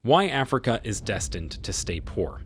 Why Africa is destined to stay poor.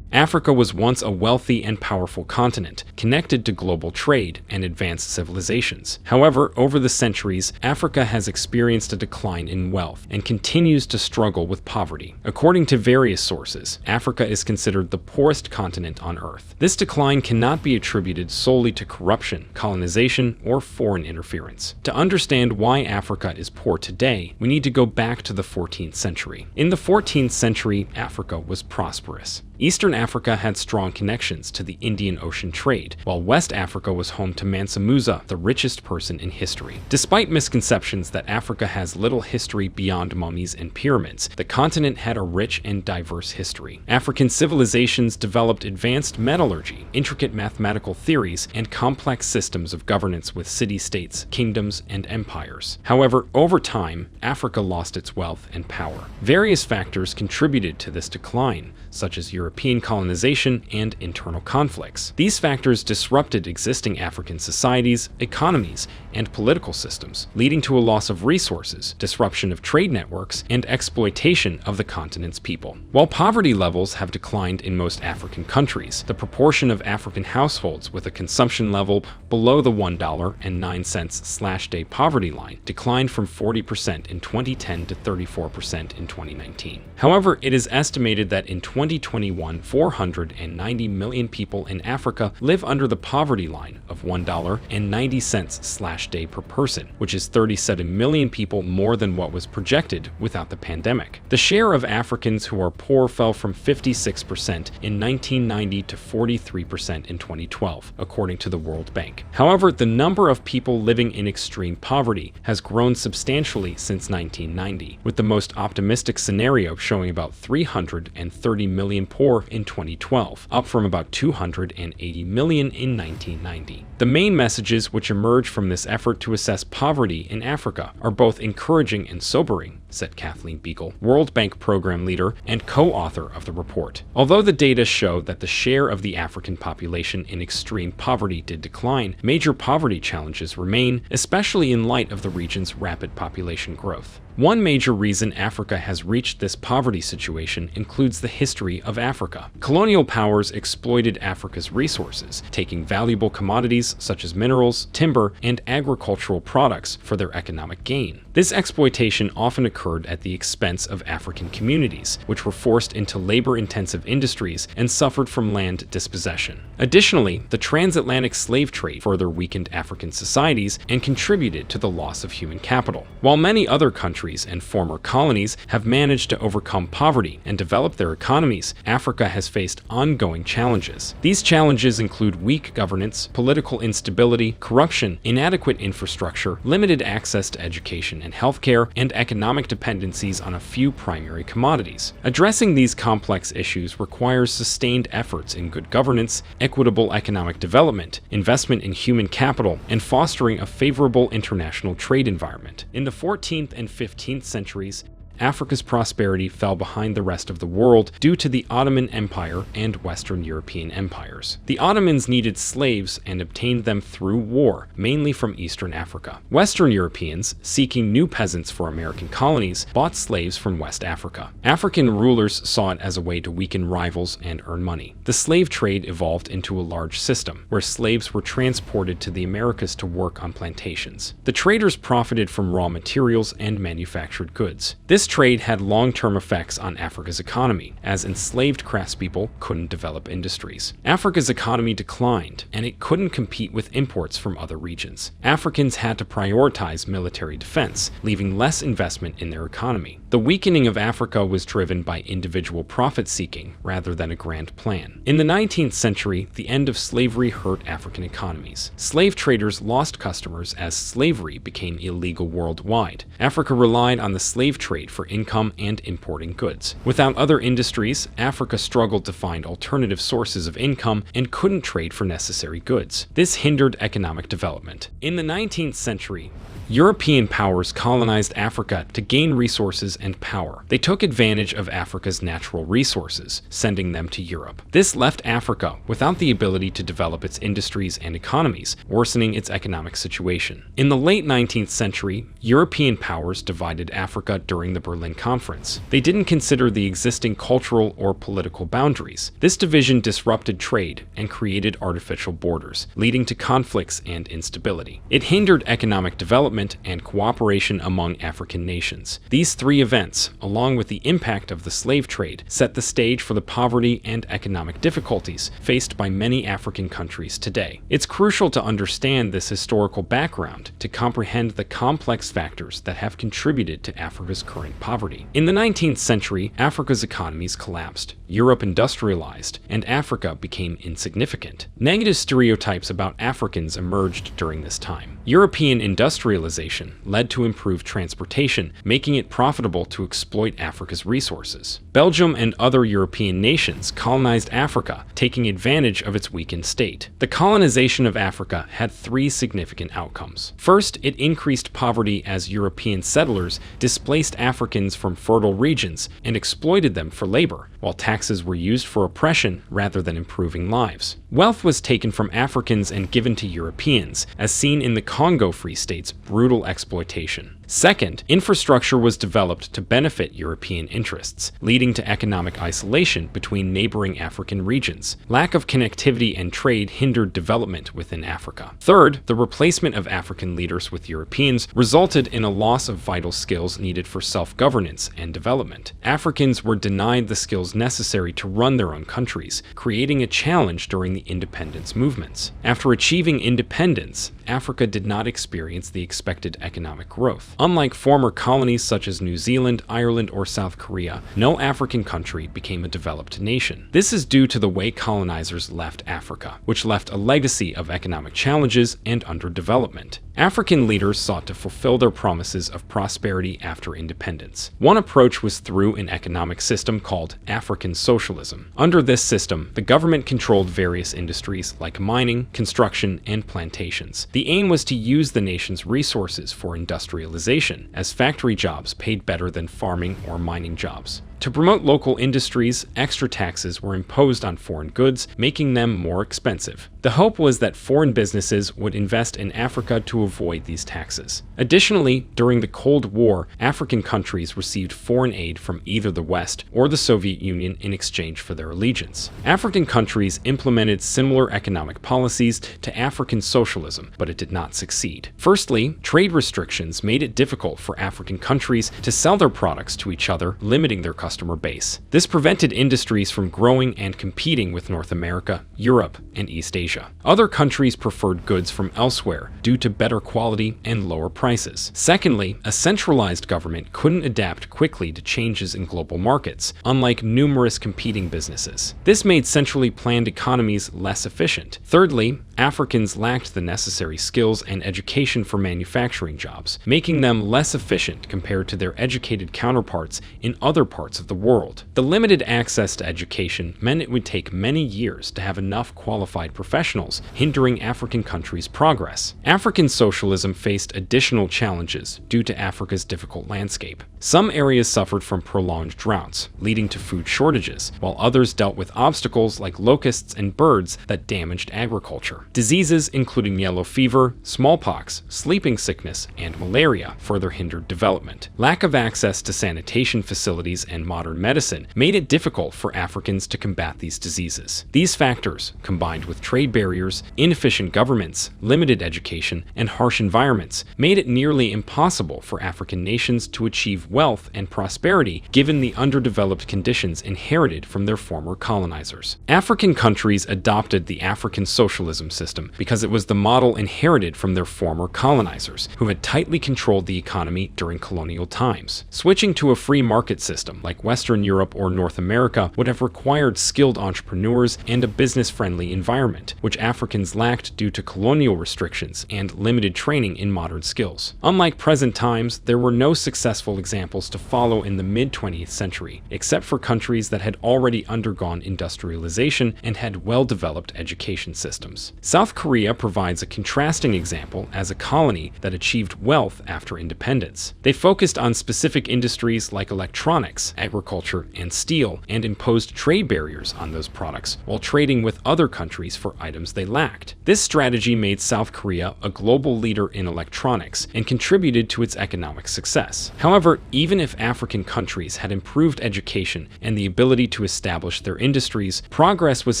Africa was once a wealthy and powerful continent, connected to global trade and advanced civilizations. However, over the centuries, Africa has experienced a decline in wealth and continues to struggle with poverty. According to various sources, Africa is considered the poorest continent on Earth. This decline cannot be attributed solely to corruption, colonization, or foreign interference. To understand why Africa is poor today, we need to go back to the 14th century. In the 14th century, Africa was prosperous. Eastern Africa had strong connections to the Indian Ocean trade, while West Africa was home to Mansa Musa, the richest person in history. Despite misconceptions that Africa has little history beyond mummies and pyramids, the continent had a rich and diverse history. African civilizations developed advanced metallurgy, intricate mathematical theories, and complex systems of governance with city-states, kingdoms, and empires. However, over time, Africa lost its wealth and power. Various factors contributed to this decline, such as European colonization and internal conflicts. These factors disrupted existing African societies, economies, and political systems, leading to a loss of resources, disruption of trade networks, and exploitation of the continent's people. While poverty levels have declined in most African countries, the proportion of African households with a consumption level below the $1.09/day poverty line declined from 40% in 2010 to 34% in 2019. However, it is estimated that in 2021, 490 million people in Africa live under the poverty line of $1.90/day per person, which is 37 million people more than what was projected without the pandemic. The share of Africans who are poor fell from 56% in 1990 to 43% in 2012, according to the World Bank. However, the number of people living in extreme poverty has grown substantially since 1990, with the most optimistic scenario showing about 330 million poor in 2012, up from about 280 million in 1990. The main messages which emerge from this effort to assess poverty in Africa are both encouraging and sobering, said Kathleen Beagle, World Bank program leader and co-author of the report. Although the data show that the share of the African population in extreme poverty did decline, major poverty challenges remain, especially in light of the region's rapid population growth. One major reason Africa has reached this poverty situation includes the history of Africa. Colonial powers exploited Africa's resources, taking valuable commodities such as minerals, timber, and agricultural products for their economic gain. This exploitation often occurred at the expense of African communities, which were forced into labor-intensive industries and suffered from land dispossession. Additionally, the transatlantic slave trade further weakened African societies and contributed to the loss of human capital. While many other countries and former colonies have managed to overcome poverty and develop their economies, Africa has faced ongoing challenges. These challenges include weak governance, political instability, corruption, inadequate infrastructure, limited access to education and healthcare, and economic dependencies on a few primary commodities. Addressing these complex issues requires sustained efforts in good governance, equitable economic development, investment in human capital, and fostering a favorable international trade environment. In the 14th and 15th centuries, Africa's prosperity fell behind the rest of the world due to the Ottoman Empire and Western European empires. The Ottomans needed slaves and obtained them through war, mainly from Eastern Africa. Western Europeans, seeking new peasants for American colonies, bought slaves from West Africa. African rulers saw it as a way to weaken rivals and earn money. The slave trade evolved into a large system, where slaves were transported to the Americas to work on plantations. The traders profited from raw materials and manufactured goods. This trade had long-term effects on Africa's economy, as enslaved craftspeople couldn't develop industries. Africa's economy declined, and it couldn't compete with imports from other regions. Africans had to prioritize military defense, leaving less investment in their economy. The weakening of Africa was driven by individual profit-seeking rather than a grand plan. In the 19th century, the end of slavery hurt African economies. Slave traders lost customers as slavery became illegal worldwide. Africa relied on the slave trade for income and importing goods. Without other industries, Africa struggled to find alternative sources of income and couldn't trade for necessary goods. This hindered economic development. In the 19th century, European powers colonized Africa to gain resources and power. They took advantage of Africa's natural resources, sending them to Europe. This left Africa without the ability to develop its industries and economies, worsening its economic situation. In the late 19th century, European powers divided Africa during the Berlin Conference. They didn't consider the existing cultural or political boundaries. This division disrupted trade and created artificial borders, leading to conflicts and instability. It hindered economic development and cooperation among African nations. These three events, along with the impact of the slave trade, set the stage for the poverty and economic difficulties faced by many African countries today. It's crucial to understand this historical background to comprehend the complex factors that have contributed to Africa's current poverty. In the 19th century, Africa's economies collapsed, Europe industrialized, and Africa became insignificant. Negative stereotypes about Africans emerged during this time. European industrialization led to improved transportation, making it profitable to exploit Africa's resources. Belgium and other European nations colonized Africa, taking advantage of its weakened state. The colonization of Africa had three significant outcomes. First, it increased poverty as European settlers displaced Africans from fertile regions and exploited them for labor, while taxes were used for oppression rather than improving lives. Wealth was taken from Africans and given to Europeans, as seen in the Congo Free State's brutal exploitation. Second, infrastructure was developed to benefit European interests, leading to economic isolation between neighboring African regions. Lack of connectivity and trade hindered development within Africa. Third, the replacement of African leaders with Europeans resulted in a loss of vital skills needed for self-governance and development. Africans were denied the skills necessary to run their own countries, creating a challenge during the independence movements. After achieving independence, Africa did not experience the expected economic growth. Unlike former colonies such as New Zealand, Ireland, or South Korea, no African country became a developed nation. This is due to the way colonizers left Africa, which left a legacy of economic challenges and underdevelopment. African leaders sought to fulfill their promises of prosperity after independence. One approach was through an economic system called African socialism. Under this system, the government controlled various industries like mining, construction, and plantations. The aim was to use the nation's resources for industrialization, as factory jobs paid better than farming or mining jobs. To promote local industries, extra taxes were imposed on foreign goods, making them more expensive. The hope was that foreign businesses would invest in Africa to avoid these taxes. Additionally, during the Cold War, African countries received foreign aid from either the West or the Soviet Union in exchange for their allegiance. African countries implemented similar economic policies to African socialism, but it did not succeed. Firstly, trade restrictions made it difficult for African countries to sell their products to each other, limiting their customer base. This prevented industries from growing and competing with North America, Europe, and East Asia. Other countries preferred goods from elsewhere due to better quality and lower prices. Secondly, a centralized government couldn't adapt quickly to changes in global markets, unlike numerous competing businesses. This made centrally planned economies less efficient. Thirdly, Africans lacked the necessary skills and education for manufacturing jobs, making them less efficient compared to their educated counterparts in other parts of the world. The limited access to education meant it would take many years to have enough qualified professionals, hindering African countries' progress. African socialism faced additional challenges due to Africa's difficult landscape. Some areas suffered from prolonged droughts, leading to food shortages, while others dealt with obstacles like locusts and birds that damaged agriculture. Diseases including yellow fever, smallpox, sleeping sickness, and malaria further hindered development. Lack of access to sanitation facilities and modern medicine made it difficult for Africans to combat these diseases. These factors, combined with trade barriers, inefficient governments, limited education, and harsh environments, made it nearly impossible for African nations to achieve wealth and prosperity given the underdeveloped conditions inherited from their former colonizers. African countries adopted the African socialism system because it was the model inherited from their former colonizers, who had tightly controlled the economy during colonial times. Switching to a free market system like Western Europe or North America would have required skilled entrepreneurs and a business-friendly environment, which Africans lacked due to colonial restrictions and limited training in modern skills. Unlike present times, there were no successful examples to follow in the mid-20th century, except for countries that had already undergone industrialization and had well-developed education systems. South Korea provides a contrasting example as a colony that achieved wealth after independence. They focused on specific industries like electronics, agriculture, and steel, and imposed trade barriers on those products while trading with other countries for items they lacked. This strategy made South Korea a global leader in electronics and contributed to its economic success. However, even if African countries had improved education and the ability to establish their industries, progress was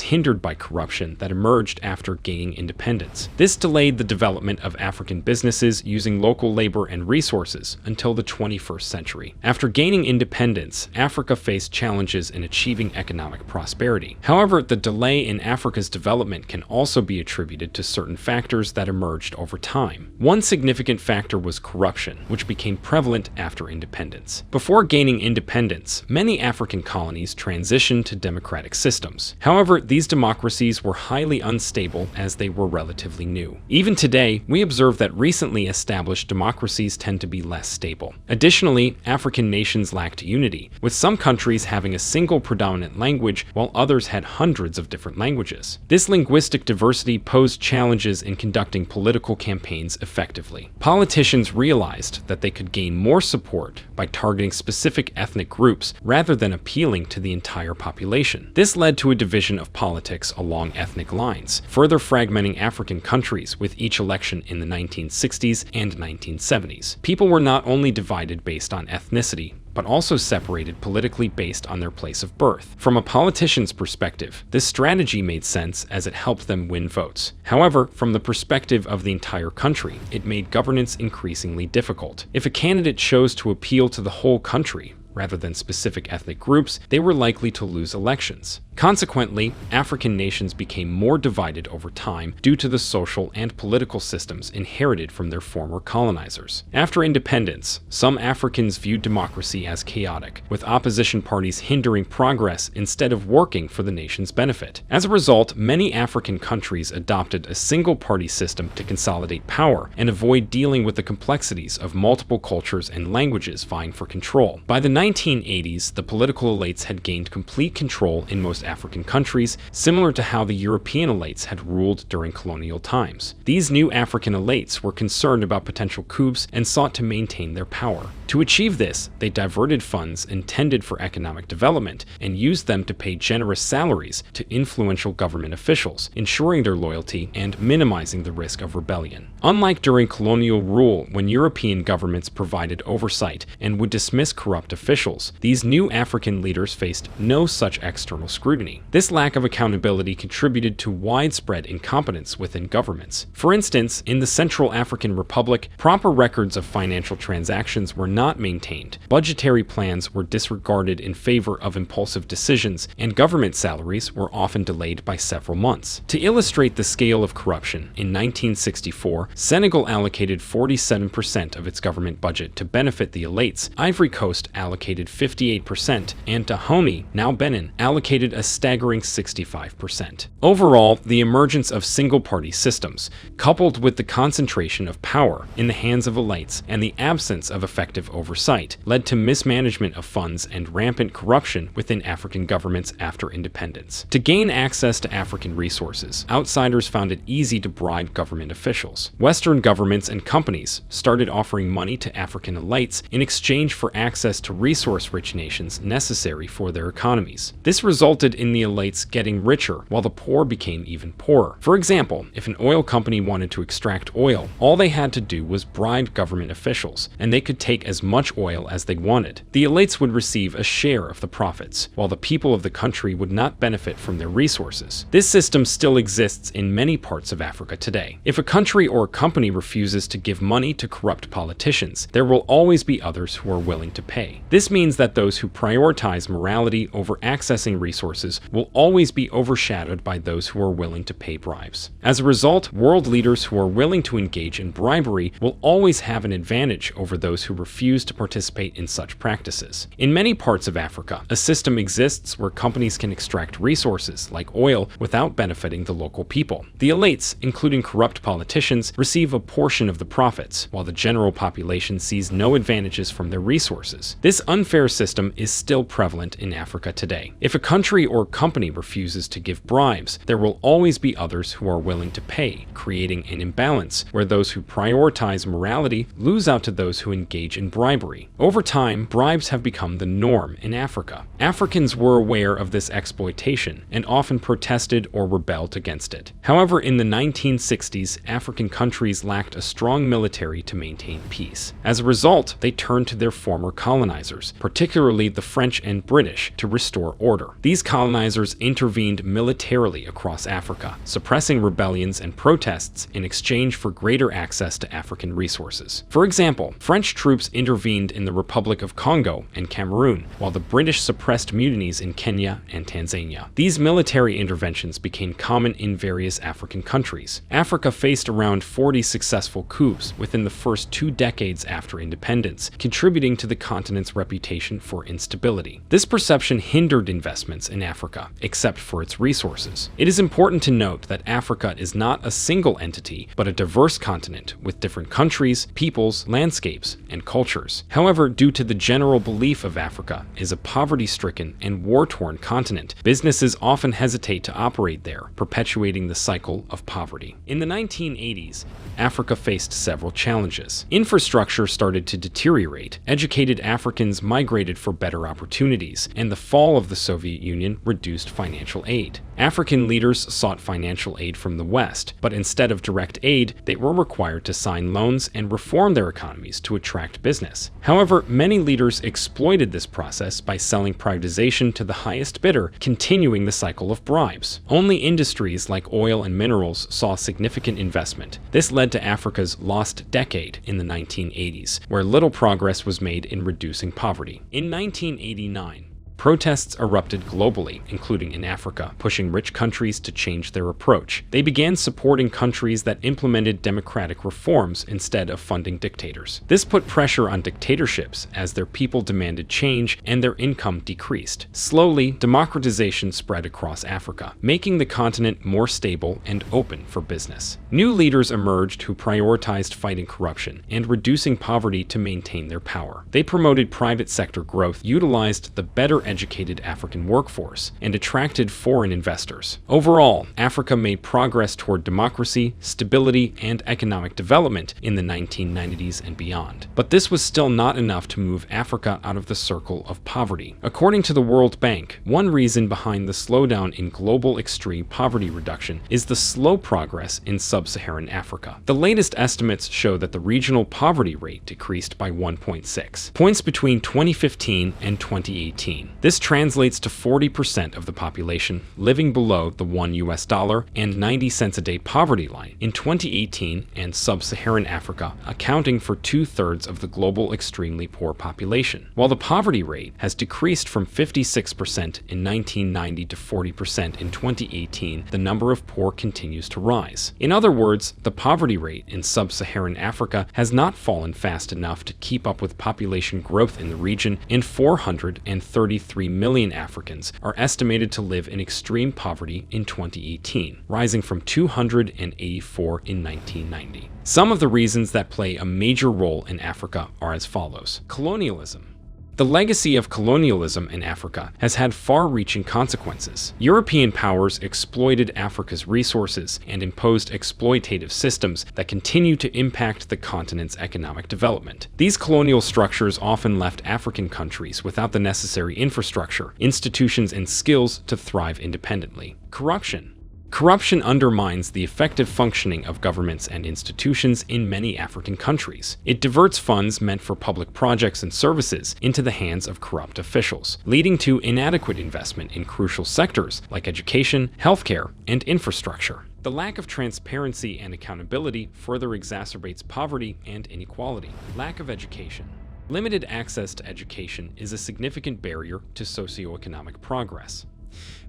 hindered by corruption that emerged after gaining independence. This delayed the development of African businesses using local labor and resources until the 21st century. After gaining independence, Africa faced challenges in achieving economic prosperity. However, the delay in Africa's development can also be attributed to certain factors that emerged over time. One significant factor was corruption, which became prevalent after independence. Before gaining independence, many African colonies transitioned to democratic systems. However, these democracies were highly unstable as they were relatively new. Even today, we observe that recently established democracies tend to be less stable. Additionally, African nations lacked unity, with some countries having a single predominant language while others had hundreds of different languages. This linguistic diversity posed challenges in conducting political campaigns effectively. Politicians realized that they could gain more support by targeting specific ethnic groups rather than appealing to the entire population. This led to a division of politics along ethnic lines, further fragmenting African countries with each election in the 1960s and 1970s. People were not only divided based on ethnicity, but also separated politically based on their place of birth. From a politician's perspective, this strategy made sense as it helped them win votes. However, from the perspective of the entire country, it made governance increasingly difficult. If a candidate chose to appeal to the whole country, rather than specific ethnic groups, they were likely to lose elections. Consequently, African nations became more divided over time due to the social and political systems inherited from their former colonizers. After independence, some Africans viewed democracy as chaotic, with opposition parties hindering progress instead of working for the nation's benefit. As a result, many African countries adopted a single-party system to consolidate power and avoid dealing with the complexities of multiple cultures and languages vying for control. By the 1980s, the political elites had gained complete control in most African countries, similar to how the European elites had ruled during colonial times. These new African elites were concerned about potential coups and sought to maintain their power. To achieve this, they diverted funds intended for economic development and used them to pay generous salaries to influential government officials, ensuring their loyalty and minimizing the risk of rebellion. Unlike during colonial rule, when European governments provided oversight and would dismiss corrupt officials, these new African leaders faced no such external scrutiny. This lack of accountability contributed to widespread incompetence within governments. For instance, in the Central African Republic, proper records of financial transactions were not maintained, budgetary plans were disregarded in favor of impulsive decisions, and government salaries were often delayed by several months. To illustrate the scale of corruption, in 1964, Senegal allocated 47% of its government budget to benefit the elites, Ivory Coast allocated 58%, and Dahomey, now Benin, allocated a staggering 65%. Overall, the emergence of single-party systems, coupled with the concentration of power in the hands of elites and the absence of effective oversight, led to mismanagement of funds and rampant corruption within African governments after independence. To gain access to African resources, outsiders found it easy to bribe government officials. Western governments and companies started offering money to African elites in exchange for access to resource-rich nations necessary for their economies. This resulted in the elites getting richer while the poor became even poorer. For example, if an oil company wanted to extract oil, all they had to do was bribe government officials, and they could take as much oil as they wanted. The elites would receive a share of the profits, while the people of the country would not benefit from their resources. This system still exists in many parts of Africa today. If a country or a company refuses to give money to corrupt politicians, there will always be others who are willing to pay. This means that those who prioritize morality over accessing resources will always be overshadowed by those who are willing to pay bribes. As a result, world leaders who are willing to engage in bribery will always have an advantage over those who refuse to participate in such practices. In many parts of Africa, a system exists where companies can extract resources, like oil, without benefiting the local people. The elites, including corrupt politicians, receive a portion of the profits, while the general population sees no advantages from their resources. This This unfair system is still prevalent in Africa today. If a country or company refuses to give bribes, there will always be others who are willing to pay, creating an imbalance where those who prioritize morality lose out to those who engage in bribery. Over time, bribes have become the norm in Africa. Africans were aware of this exploitation and often protested or rebelled against it. However, in the 1960s, African countries lacked a strong military to maintain peace. As a result, they turned to their former colonizers, particularly the French and British, to restore order. These colonizers intervened militarily across Africa, suppressing rebellions and protests in exchange for greater access to African resources. For example, French troops intervened in the Republic of Congo and Cameroon, while the British suppressed mutinies in Kenya and Tanzania. These military interventions became common in various African countries. Africa faced around 40 successful coups within the first 2 decades after independence, contributing to the continent's reputation for instability. This perception hindered investments in Africa, except for its resources. It is important to note that Africa is not a single entity, but a diverse continent with different countries, peoples, landscapes, and cultures. However, due to the general belief of Africa is a poverty-stricken and war-torn continent, businesses often hesitate to operate there, perpetuating the cycle of poverty. In the 1980s, Africa faced several challenges. Infrastructure started to deteriorate, educated Africans migrated for better opportunities, and the fall of the Soviet Union reduced financial aid. African leaders sought financial aid from the West, but instead of direct aid, they were required to sign loans and reform their economies to attract business. However, many leaders exploited this process by selling privatization to the highest bidder, continuing the cycle of bribes. Only industries like oil and minerals saw significant investment. This led to Africa's lost decade in the 1980s, where little progress was made in reducing poverty. In 1989, protests erupted globally, including in Africa, pushing rich countries to change their approach. They began supporting countries that implemented democratic reforms instead of funding dictators. This put pressure on dictatorships as their people demanded change and their income decreased. Slowly, democratization spread across Africa, making the continent more stable and open for business. New leaders emerged who prioritized fighting corruption and reducing poverty to maintain their power. They promoted private sector growth, utilized the better educated African workforce, and attracted foreign investors. Overall, Africa made progress toward democracy, stability, and economic development in the 1990s and beyond. But this was still not enough to move Africa out of the circle of poverty. According to the World Bank, one reason behind the slowdown in global extreme poverty reduction is the slow progress in sub-Saharan Africa. The latest estimates show that the regional poverty rate decreased by 1.6 points between 2015 and 2018. This translates to 40% of the population living below the $1 and 90 cents a day poverty line in 2018, and sub-Saharan Africa accounting for 2/3 of the global extremely poor population. While the poverty rate has decreased from 56% in 1990 to 40% in 2018, the number of poor continues to rise. In other words, the poverty rate in sub-Saharan Africa has not fallen fast enough to keep up with population growth in the region, and 433 million Africans are estimated to live in extreme poverty in 2018, rising from 284 in 1990. Some of the reasons that play a major role in Africa are as follows. Colonialism. The legacy of colonialism in Africa has had far-reaching consequences. European powers exploited Africa's resources and imposed exploitative systems that continue to impact the continent's economic development. These colonial structures often left African countries without the necessary infrastructure, institutions, and skills to thrive independently. Corruption. Corruption undermines the effective functioning of governments and institutions in many African countries. It diverts funds meant for public projects and services into the hands of corrupt officials, leading to inadequate investment in crucial sectors like education, healthcare, and infrastructure. The lack of transparency and accountability further exacerbates poverty and inequality. Lack of education. Limited access to education is a significant barrier to socioeconomic progress.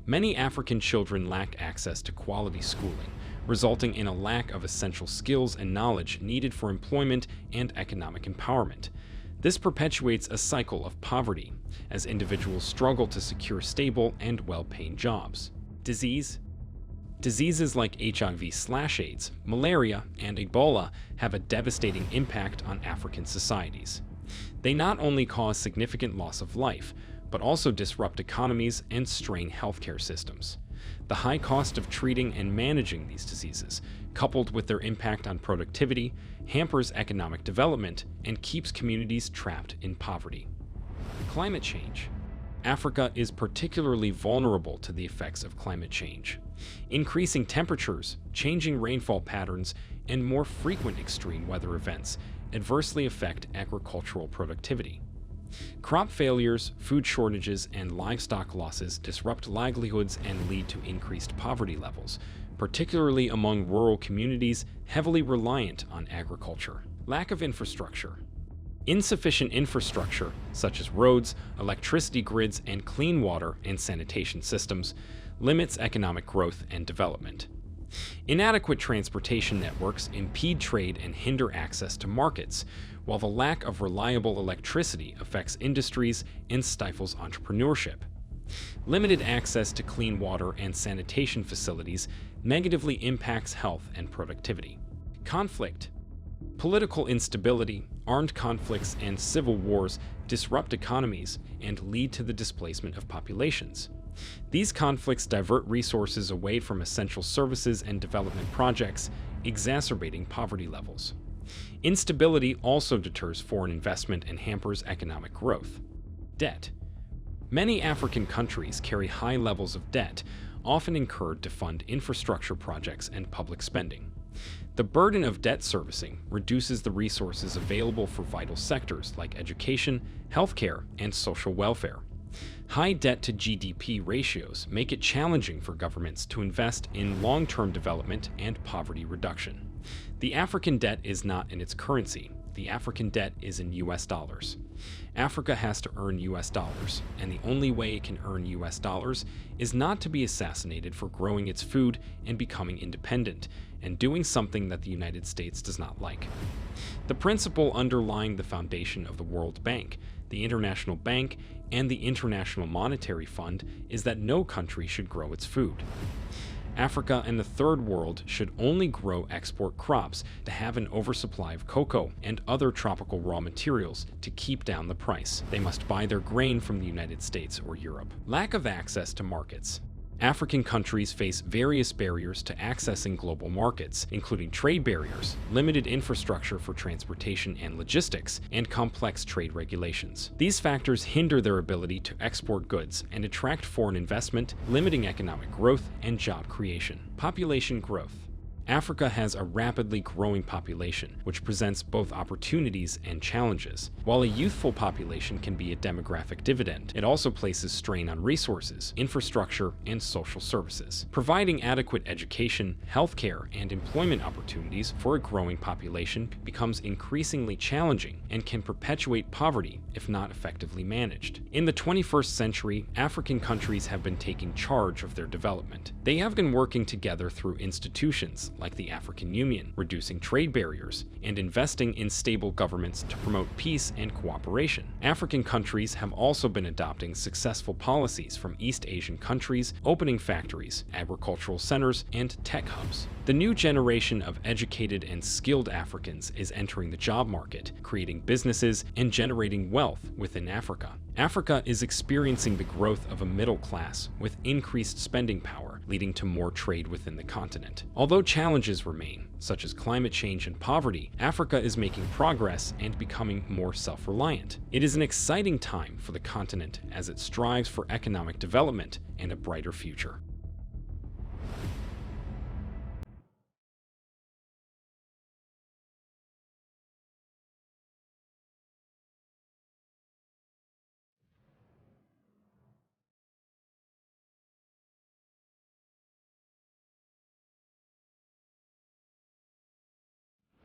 Many African children lack access to quality schooling, resulting in a lack of essential skills and knowledge needed for employment and economic empowerment. This perpetuates a cycle of poverty, as individuals struggle to secure stable and well-paying jobs. Disease. Diseases like HIV/AIDS, malaria, and Ebola have a devastating impact on African societies. They not only cause significant loss of life, but also disrupt economies and strain healthcare systems. The high cost of treating and managing these diseases, coupled with their impact on productivity, hampers economic development and keeps communities trapped in poverty. Climate change. Africa is particularly vulnerable to the effects of climate change. Increasing temperatures, changing rainfall patterns, and more frequent extreme weather events adversely affect agricultural productivity. Crop failures, food shortages, and livestock losses disrupt livelihoods and lead to increased poverty levels, particularly among rural communities heavily reliant on agriculture. Lack of infrastructure. Insufficient infrastructure, such as roads, electricity grids, and clean water and sanitation systems, limits economic growth and development. Inadequate transportation networks impede trade and hinder access to markets, while the lack of reliable electricity affects industries and stifles entrepreneurship. Limited access to clean water and sanitation facilities negatively impacts health and productivity. Conflict. Political instability, armed conflicts, and civil wars disrupt economies and lead to the displacement of populations. These conflicts divert resources away from essential services and development projects, exacerbating poverty levels. Instability also deters foreign investment and hampers economic growth. Debt. Many African countries carry high levels of debt, often incurred to fund infrastructure projects and public spending. The burden of debt servicing reduces the resources available for vital sectors like education, healthcare, and social welfare. High debt-to-GDP ratios make it challenging for governments to invest in long-term development and poverty reduction. The African debt is not in its currency. The African debt is in US dollars. Africa has to earn US dollars, and the only way it can earn US dollars is not to be assassinated for growing its food and becoming independent, and doing something that the United States does not like. The principle underlying the foundation of the World Bank, the International Bank, and the International Monetary Fund is that no country should grow its food. Africa and the Third World should only grow export crops to have an oversupply of cocoa and other tropical raw materials to keep down the price. They must buy their grain from the United States or Europe. Lack of access to markets. African countries face various barriers to accessing global markets, including trade barriers, limited infrastructure for transportation and logistics, and complex trade regulations. These factors hinder their ability to export goods and attract foreign investment, limiting economic growth and job creation. Population growth. Africa has a rapidly growing population, which presents both opportunities and challenges. While a youthful population can be a demographic dividend, it also places strain on resources, infrastructure, and social services. Providing adequate education, healthcare, and employment opportunities for a growing population becomes increasingly challenging and can perpetuate poverty if not effectively managed. In the 21st century, African countries have been taking charge of their development. They have been working together through institutions like the African Union, reducing trade barriers, and investing in stable governments to promote peace and cooperation. African countries have also been adopting successful policies from East Asian countries, opening factories, agricultural centers, and tech hubs. The new generation of educated and skilled Africans is entering the job market, creating businesses and generating wealth within Africa. Africa is experiencing the growth of a middle class with increased spending power, leading to more trade within the continent. Although challenges remain, such as climate change and poverty, Africa is making progress and becoming more self-reliant. It is an exciting time for the continent as it strives for economic development and a brighter future.